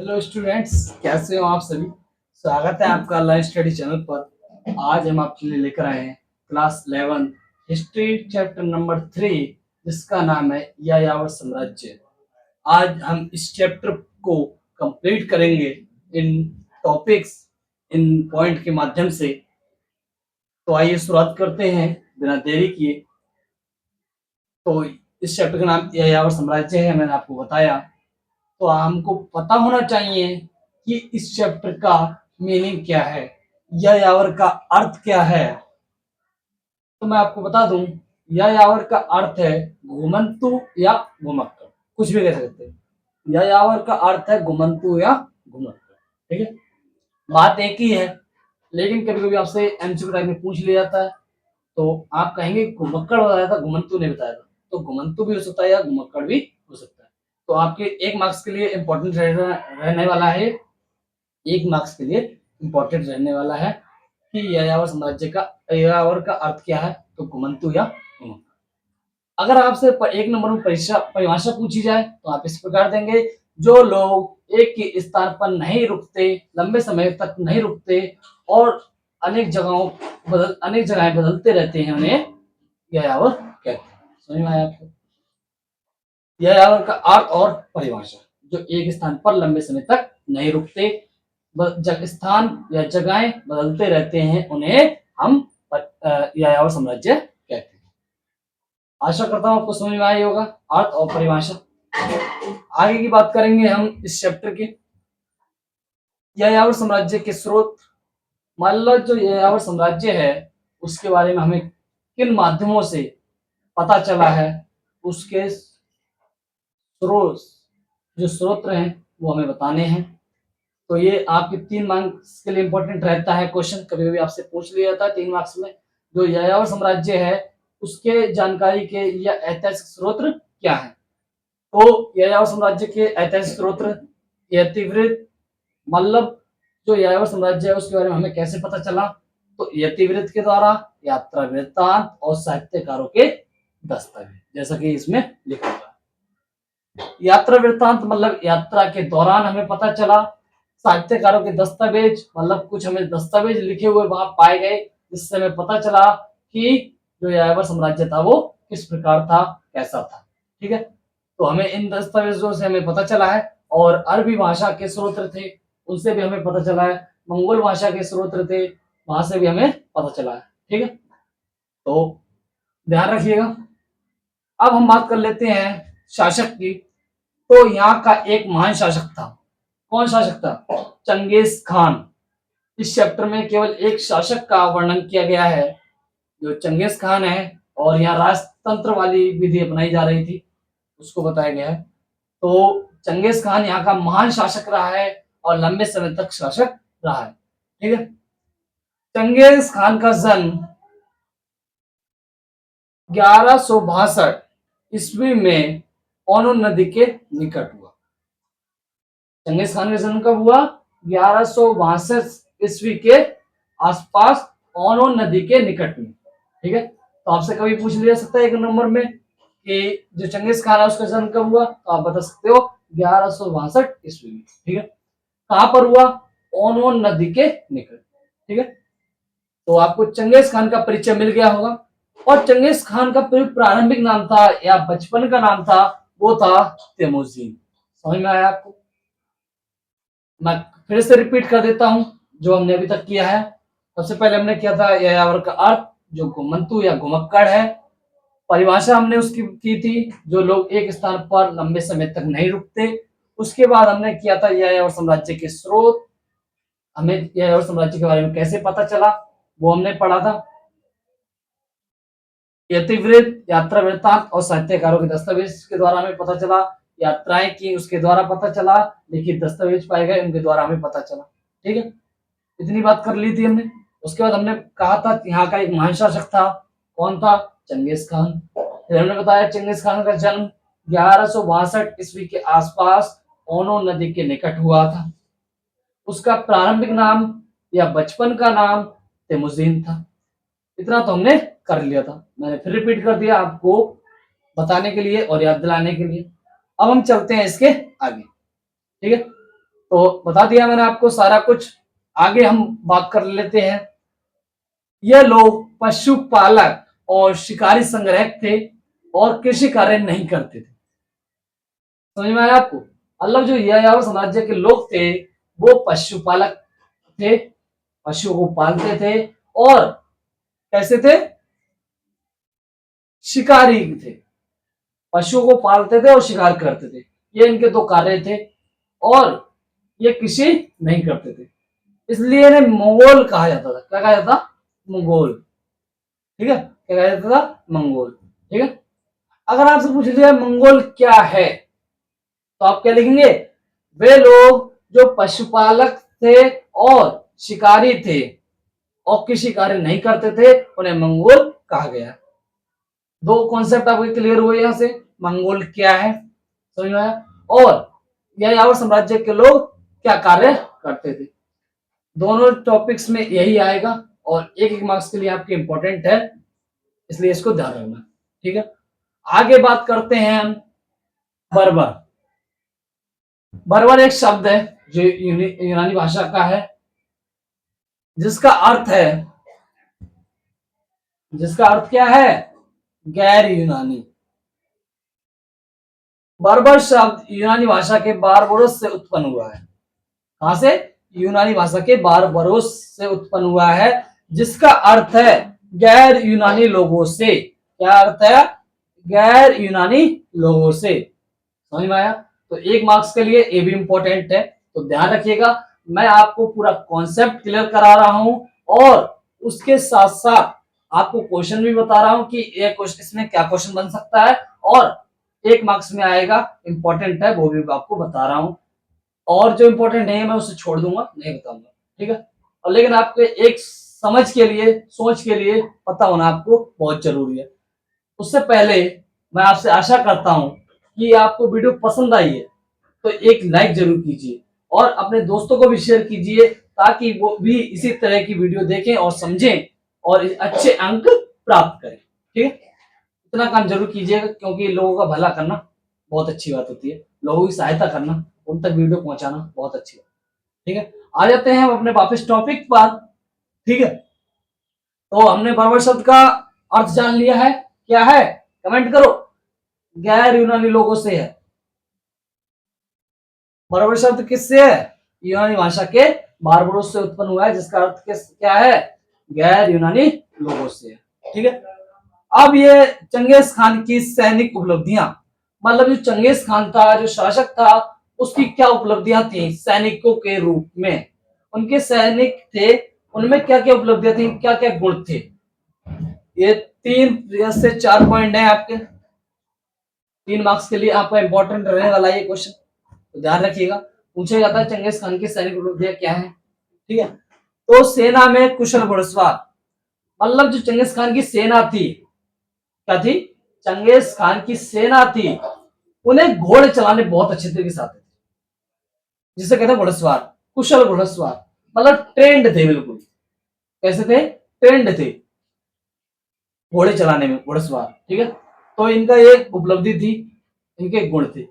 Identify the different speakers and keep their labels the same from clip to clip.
Speaker 1: Hello students, कैसे हो आप सभी। स्वागत है आपका लर्न स्टडी चैनल पर। आज हम आपके लिए लेकर आए हैं क्लास 11 हिस्ट्री चैप्टर नंबर 3, जिसका नाम है यायावर साम्राज्य। आज हम इस चैप्टर को कंप्लीट करेंगे इन टॉपिक्स, इन पॉइंट के माध्यम से। तो आइए शुरुआत करते हैं बिना देरी किए। तो इस चैप्टर का नाम यायावर साम्राज्य है, मैंने आपको बताया। तो हमको पता होना चाहिए कि इस चैप्टर का मीनिंग क्या है, यायावर का अर्थ क्या है। तो मैं आपको बता दूं, यायावर का अर्थ है घुमंतु या घुमक्कड़, कुछ भी कह सकते हैं। यायावर का अर्थ है घुमंतु या घुमक्कड़, ठीक है। बात एक ही है, लेकिन कभी कभी आपसे एमसीक्यू टाइप में पूछ लिया जाता है। तो आप कहेंगे घुमक्कड़ बताया था, घुमंतु नहीं बताया था। तो घुमंतु भी हो सकता है या घुमक्कड़ भी हो सकता है। तो आपके 1 मार्क्स के लिए इम्पोर्टेंट रहने वाला है, 1 मार्क्स के लिए इम्पोर्टेंट रहने वाला है कि यायावर साम्राज्य का यायावर का अर्थ क्या है। तो घुमंतु या घुमक्कड़। अगर आपसे 1 नंबर में परिभाषा पूछी जाए तो आप इस प्रकार देंगे, जो लोग एक ही स्थान पर नहीं रुकते, लंबे समय तक नहीं रुकते और अनेक जगहें बदलते रहते हैं, उन्हें यायावर कहते हैं। समझ में आया आपको? यायावर का अर्थ और परिभाषा, जो एक स्थान पर लंबे समय तक नहीं रुकते, स्थान या जगहें बदलते रहते हैं, उन्हें हम यायावर साम्राज्य कहते हैं। आशा करता हूं आपको समझ में आई होगा अर्थ और परिभाषा। आगे की बात करेंगे हम इस चैप्टर के। यायावर साम्राज्य के स्रोत। मान लो जो यायावर साम्राज्य है, उसके बारे में हमें किन माध्यमों से पता चला है, उसके स्रोत, जो स्रोत हैं वो हमें बताने हैं। तो ये आपके 3 मार्क्स के लिए इंपॉर्टेंट रहता है क्वेश्चन, कभी कभी आपसे पूछ लिया जाता है 3 मार्क्स में। जो यायावर साम्राज्य है उसके जानकारी के या ऐतिहासिक स्रोत क्या है। तो यायावर साम्राज्य के ऐतिहासिक स्रोत यतिवृत्त, मतलब जो यायावर साम्राज्य है उसके बारे में हमें कैसे पता चला। तो यतिवृत्त के द्वारा, यात्रा वृत्तांत और साहित्यकारों के दस्तावेज, जैसा कि इसमें लिखा हुआ है। यात्रा वृत्तांत मतलब यात्रा के दौरान हमें पता चला। साहित्यकारों के दस्तावेज मतलब कुछ हमें दस्तावेज लिखे हुए वहां पाए गए, जिससे हमें पता चला कि जो यायावर साम्राज्य था वो किस प्रकार था, कैसा था। ठीक है, तो हमें इन दस्तावेजों से हमें पता चला है। और अरबी भाषा के स्रोत थे, उनसे भी हमें पता चला है। मंगोल भाषा के स्रोत थे, वहां से भी हमें पता चला है। ठीक है, तो ध्यान रखिएगा। अब हम बात कर लेते हैं शासक की। तो यहाँ का एक महान शासक था। कौन शासक था? Genghis Khan. इस चैप्टर में केवल एक शासक का वर्णन किया गया है, जो चंगेज खान है। और यहाँ राजतंत्र वाली विधि अपनाई जा रही थी, उसको बताया गया है। तो चंगेज खान यहाँ का महान शासक रहा है और लंबे समय तक शासक रहा है। ठीक है, चंगेज खान का जन्म 1162 ईस्वी में ओनो नदी के निकट हुआ। चंगेज खान का जन्म कब हुआ? 1162 ईस्वी के आसपास, ओनो नदी के निकट में। ठीक है, तो आपसे कभी पूछ लिया सकता है 1 नंबर में कि जो चंगेज खान है उसका जन्म कब हुआ, तो आप बता सकते हो 1162 ईस्वी में। ठीक है, कहां पर हुआ? ओनो नदी के निकट। ठीक है, तो आपको चंगेज खान का परिचय मिल गया होगा। और चंगेज खान का प्रारंभिक नाम था या बचपन का नाम था, वो था तेमुजीन। समझ में आया आपको? मैं फिर से रिपीट कर देता हूं जो हमने अभी तक किया है। सबसे पहले हमने किया था यायावर का अर्थ, जो घुमंतु या घुमक्कड़ है। परिभाषा हमने उसकी की थी, जो लोग एक स्थान पर लंबे समय तक नहीं रुकते। उसके बाद हमने किया था यायावर साम्राज्य के स्रोत, हमें यायावर साम्राज्य के बारे में कैसे पता चला वो हमने पढ़ा था। यतिवृत्त, यात्रा वृत्तांत और साहित्यकारों के दस्तावेज के द्वारा हमें पता चला। यात्राएं की उसके द्वारा पता चला, लिखित दस्तावेज पाए गए उनके द्वारा हमें पता चला। ठीक है, इतनी बात कर ली थी हमने। उसके बाद हमने कहा था यहाँ का एक महान शासक था। कौन था? Genghis Khan. फिर हमने बताया चंगेज खान का जन्म 1162 ईस्वी के आसपास ओनो नदी के निकट हुआ था। उसका प्रारंभिक नाम या बचपन का नाम तेमुजीन था। इतना तो हमने कर लिया था, मैंने फिर रिपीट कर दिया आपको बताने के लिए और याद दिलाने के लिए। अब हम चलते हैं इसके आगे। ठीक है, तो बता दिया मैंने आपको सारा कुछ। आगे हम बात कर लेते हैं। ये लोग पशुपालक और शिकारी संग्रहक थे और कृषि कार्य नहीं करते थे। समझ में आया आपको? मतलब जो यायावर साम्राज्य के लोग थे वो पशुपालक थे, पशुओं को पालते थे, और कैसे थे? शिकारी थे। पशुओं को पालते थे और शिकार करते थे, ये इनके दो कार्य थे। और ये कृषि नहीं करते थे, इसलिए इन्हें मंगोल कहा जाता था। क्या कहा जाता? मंगोल। ठीक है, क्या कहा जाता था? मंगोल। ठीक है। अगर आपसे पूछ लिया मंगोल क्या है, तो आप क्या लिखेंगे? वे लोग जो पशुपालक थे और शिकारी थे और कृषि कार्य नहीं करते थे, उन्हें मंगोल कहा गया। दो कॉन्सेप्ट आपके क्लियर हुए यहां से। मंगोल क्या है, समझ में आया, और यायावर साम्राज्य के लोग क्या कार्य करते थे। दोनों टॉपिक्स में यही आएगा और एक एक मार्क्स के लिए आपके इंपॉर्टेंट है, इसलिए इसको ध्यान रखना। ठीक है, आगे बात करते हैं हम बर्बर। बर्बर एक शब्द है जो यूनानी भाषा का है, जिसका अर्थ है, जिसका अर्थ क्या है? गैर यूनानी। बर्बर शब्द यूनानी भाषा के बारबरोस से उत्पन्न हुआ है। कहां से? यूनानी भाषा के बारबरोस से उत्पन्न हुआ है, जिसका अर्थ है गैर यूनानी लोगों से। क्या अर्थ है? गैर यूनानी लोगों से। समझ में आया? तो एक मार्क्स के लिए ये भी इंपॉर्टेंट है, तो ध्यान रखिएगा। मैं आपको पूरा कॉन्सेप्ट क्लियर करा रहा हूं और उसके साथ साथ आपको क्वेश्चन भी बता रहा हूं कि ये क्वेश्चन, इसमें क्या क्वेश्चन बन सकता है और एक मार्क्स में आएगा, इंपॉर्टेंट है, वो भी आपको बता रहा हूं। और जो इंपॉर्टेंट नहीं है मैं उसे छोड़ दूंगा, नहीं बताऊंगा। ठीक है, और लेकिन आपके एक समझ के लिए, सोच के लिए पता होना आपको बहुत जरूरी है। उससे पहले मैं आपसे आशा करता हूं कि आपको वीडियो पसंद आई है तो एक लाइक जरूर कीजिए और अपने दोस्तों को भी शेयर कीजिए, ताकि वो भी इसी तरह की वीडियो देखें और समझें और अच्छे अंक प्राप्त करें। ठीक है, इतना काम जरूर कीजिएगा, क्योंकि लोगों का भला करना बहुत अच्छी बात होती है, लोगों की सहायता करना, उन तक वीडियो पहुंचाना बहुत अच्छी बात। ठीक है, आ जाते हैं हम अपने वापस टॉपिक पर। ठीक है, तो हमने बर्बर शब्द का अर्थ जान लिया है, क्या है? कमेंट करो। गैर यूनानी लोगों से है। बर्बर शब्द किससे है? यूनानी भाषा के बारबरोस से उत्पन्न हुआ है, जिसका अर्थ क्या है? गैर यूनानी लोगों से है। ठीक है, अब ये चंगेज खान की सैनिक उपलब्धियां, मतलब जो चंगेज खान था, जो शासक था, उसकी क्या उपलब्धियां थी सैनिकों के रूप में? उनके सैनिक थे, उनमें क्या क्या उपलब्धियां थी, क्या क्या गुण थे? ये 3 से 4 पॉइंट है आपके, 3 मार्क्स के लिए आपका इंपॉर्टेंट रहने वाला ये क्वेश्चन, तो ध्यान रखिएगा। पूछा जाता है चंगेज खान की सैनिक उपलब्धियां क्या है। ठीक है, तो सेना में कुशल घुड़सवार, मतलब जो चंगेज खान की सेना थी, क्या थी? चंगेज खान की सेना थी, उन्हें घोड़े चलाने बहुत अच्छे तरीके से आते थे, जिसे कहते हैं घुड़सवार, कुशल घुड़सवार, मतलब ट्रेंड थे बिल्कुल। कैसे थे? ट्रेंड थे घोड़े चलाने में, घुड़सवार। ठीक है, तो इनका ये उपलब्धि थी, इनके गुण थे।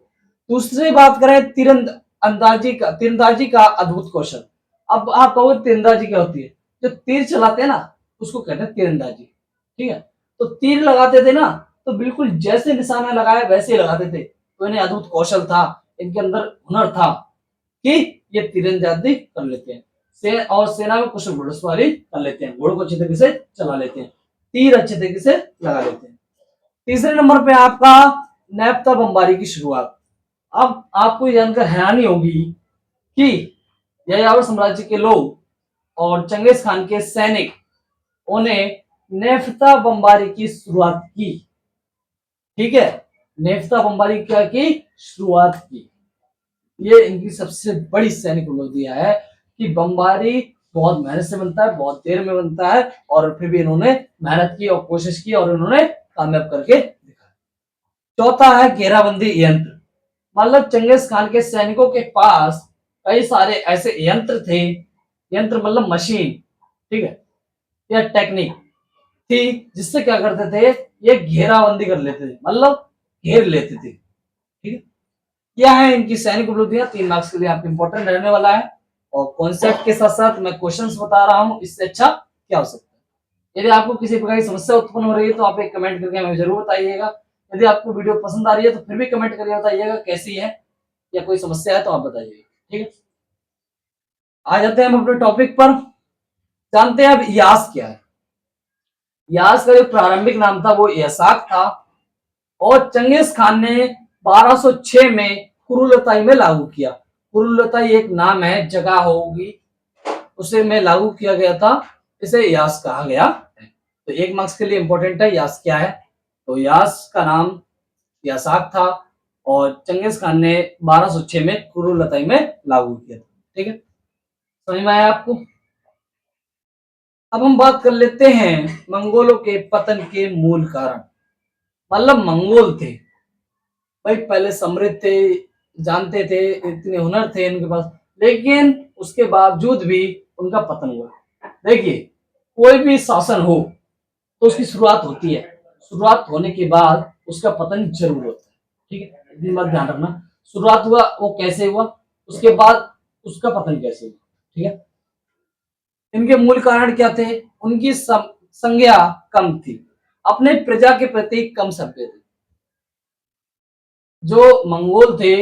Speaker 1: दूसरी बात करें तीरंदाजी का अद्भुत कौशल। अब आप कहोगे तीरंदाजी क्या होती है? जो तीर चलाते हैं ना, उसको कहते हैं तीरंदाजी। ठीक है, तो तीर लगाते थे ना, तो बिल्कुल जैसे निशाना लगाया वैसे ही लगाते थे, तो इन्हें अद्भुत कौशल था, इनके अंदर हुनर था कि ये तीरंदाजी कर लेते हैं। और सेना में कुशल घुड़सवारी कर लेते हैं, घोड़ों को अच्छे तरीके से चला लेते हैं, तीर अच्छे तरीके से लगा लेते हैं। तीसरे नंबर पे आपका नेफ्ता बमबारी की शुरुआत। अब आपको ये जानकर हैरानी होगी कि यायावर साम्राज्य के लोग और चंगेज खान के सैनिक उन्हें नेफ्ता बमबारी की शुरुआत की। ठीक है, नेफ्ता बमबारी क्या की? शुरुआत की। ये इनकी सबसे बड़ी सैनिक उपलब्धियां है कि बमबारी बहुत मेहनत से बनता है, बहुत देर में बनता है, और फिर भी इन्होंने मेहनत की और कोशिश की और इन्होंने कामयाब करके दिखाया। चौथा है घेराबंदी यंत्र, मतलब चंगेज खान के सैनिकों के पास कई सारे ऐसे यंत्र थे, यंत्र मतलब मशीन, ठीक है, या टेक्निक थी, जिससे क्या करते थे? ये घेराबंदी कर लेते थे, मतलब घेर लेते थे। ठीक है, क्या है इनकी सैनिक उपलब्धियां, 3 मार्क्स के लिए आपके इंपॉर्टेंट रहने वाला है। और कॉन्सेप्ट के साथ साथ मैं क्वेश्चंस बता रहा हूं, इससे अच्छा क्या हो सकता है। यदि आपको किसी प्रकार की समस्या उत्पन्न हो रही है तो आप एक कमेंट करके हमें जरूर बताइएगा। यदि आपको वीडियो पसंद आ रही है तो फिर भी कमेंट करके बताइएगा कैसी है, या कोई समस्या है तो आप बताइएगा। ठीक है, आ जाते हैं हम अपने टॉपिक पर। जानते हैं अब यास क्या है। यास का जो प्रारंभिक नाम था वो यसाक था, और चंगेज खान ने 1206 में कुरुलताई में लागू किया। कुरुलताई एक नाम है, जगह होगी, उसे में लागू किया गया था, इसे यास कहा गया है। तो 1 मार्क्स के लिए इंपॉर्टेंट है यास क्या है। तो यास का नाम यासाक था, और चंगेज खान ने 1206 में कुरुलताई में लागू किया था। ठीक है, समझ में आया आपको। अब हम बात कर लेते हैं मंगोलों के पतन के मूल कारण। मतलब मंगोल थे भाई, पहले समृद्ध थे, जानते थे, इतने हुनर थे इनके पास, लेकिन उसके बावजूद भी उनका पतन हुआ। देखिए, कोई भी शासन हो तो उसकी शुरुआत होती है, शुरुआत होने के बाद उसका पतन जरूर होता है। ठीक है, इतनी बात ध्यान रखना। शुरुआत हुआ वो कैसे हुआ, उसके बाद उसका पतन कैसे हुआ। ठीक है, इनके मूल कारण क्या थे। उनकी संज्ञा कम थी, अपने प्रजा के प्रति कम सभ्य थे। जो मंगोल थे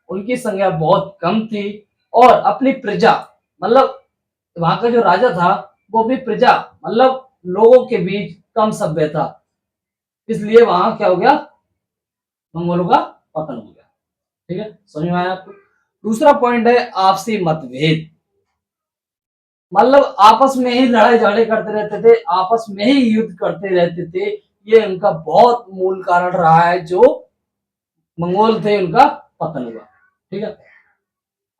Speaker 1: उनकी संख्या बहुत कम थी, और अपनी प्रजा मतलब वहां का जो राजा था वो भी प्रजा मतलब लोगों के बीच कम सभ्य था, इसलिए वहां क्या हो गया, मंगोलों का पतन हो गया। ठीक है, समझ में आया आपको। दूसरा पॉइंट है आपसी मतभेद। मतलब आपस में ही लड़ाई झगड़े करते रहते थे, आपस में ही युद्ध करते रहते थे, ये उनका बहुत मूल कारण रहा है जो मंगोल थे उनका पतन हुआ। ठीक है,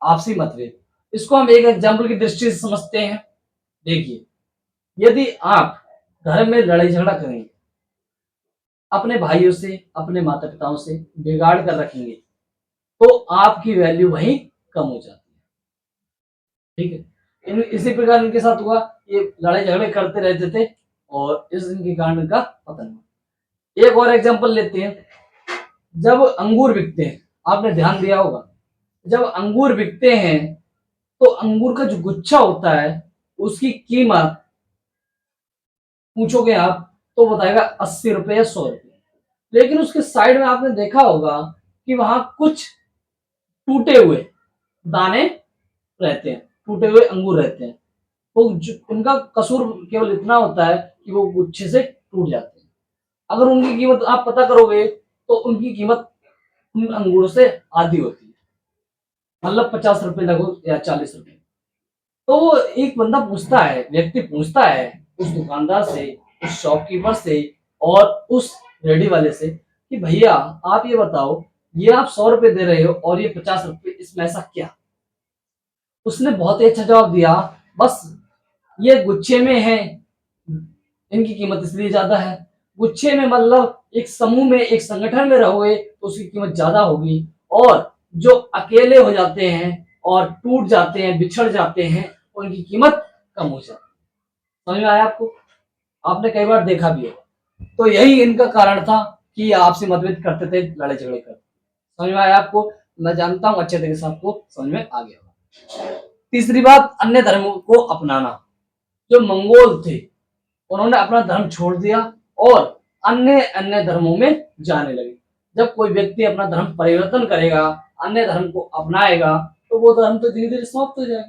Speaker 1: आपसी मतभेद, इसको हम एक एग्जाम्पल की दृष्टि से समझते हैं। देखिए, यदि आप घर में लड़ाई झगड़ा करेंगे, अपने भाइयों से, अपने माता पिताओं से बिगाड़ कर रखेंगे, तो आपकी वैल्यू वहीं कम हो जाती है। ठीक है, इसी प्रकार इनके साथ हुआ, ये लड़ाई झगड़े करते रहते थे, और इस इनके कारण इनका पतन हुआ। एक और एग्जाम्पल लेते हैं। जब अंगूर बिकते हैं, आपने ध्यान दिया होगा, जब अंगूर बिकते हैं तो अंगूर का जो गुच्छा होता है उसकी कीमत पूछोगे आप तो बताएगा 80 रुपए या 100 रुपए। लेकिन उसके साइड में आपने देखा होगा कि वहां कुछ टूटे हुए दाने रहते हैं, टूटे हुए अंगूर रहते हैं। वो उनका कसूर केवल इतना होता है कि वो गुच्छे से टूट जाते हैं। अगर उनकी कीमत आप पता करोगे तो उनकी कीमत उन अंगूरों से आधी होती है, मतलब 50 रुपए लगभग या 40 रुपए। तो वो एक बंदा पूछता है, व्यक्ति पूछता है उस दुकानदार से, उस शॉपकीपर से, और उस रेडी वाले से कि भैया आप ये बताओ, ये आप 100 रुपए दे रहे हो और ये 50 रुपए, इसमें ऐसा क्या। उसने बहुत ही अच्छा जवाब दिया, बस ये गुच्छे में है, इनकी कीमत इसलिए ज्यादा है। गुच्छे में मतलब एक समूह में, एक संगठन में रहोगे तो उसकी कीमत ज्यादा होगी, और जो अकेले हो जाते हैं और टूट जाते हैं, बिछड़ जाते हैं, उनकी कीमत कम हो जाती है। समझ में आया आपको, आपने कई बार देखा भी है। तो यही इनका कारण था कि ये आपसे मतभेद करते थे, लड़ाई झगड़े करते। समझ में आया आपको, मैं जानता हूं अच्छे तरीके से आपको समझ में आ गया। तीसरी बात, अन्य धर्मों को अपनाना। जो मंगोल थे उन्होंने अपना धर्म छोड़ दिया और अन्य अन्य धर्मों में जाने लगे। जब कोई व्यक्ति अपना धर्म परिवर्तन करेगा, अन्य धर्म को अपनाएगा, तो वो धर्म तो धीरे धीरे समाप्त हो जाएगा।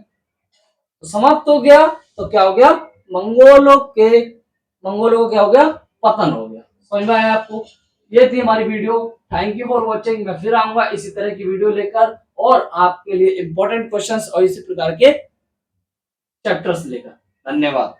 Speaker 1: तो समाप्त हो गया तो क्या हो गया, मंगोलों को क्या हो गया, पतन हो गया। समझ में आया आपको। ये थी हमारी video. Thank you for watching. मैं फिर आऊंगा इसी तरह की वीडियो लेकर, और आपके लिए इंपॉर्टेंट क्वेश्चंस और इसी प्रकार के चैप्टर्स लेकर। धन्यवाद।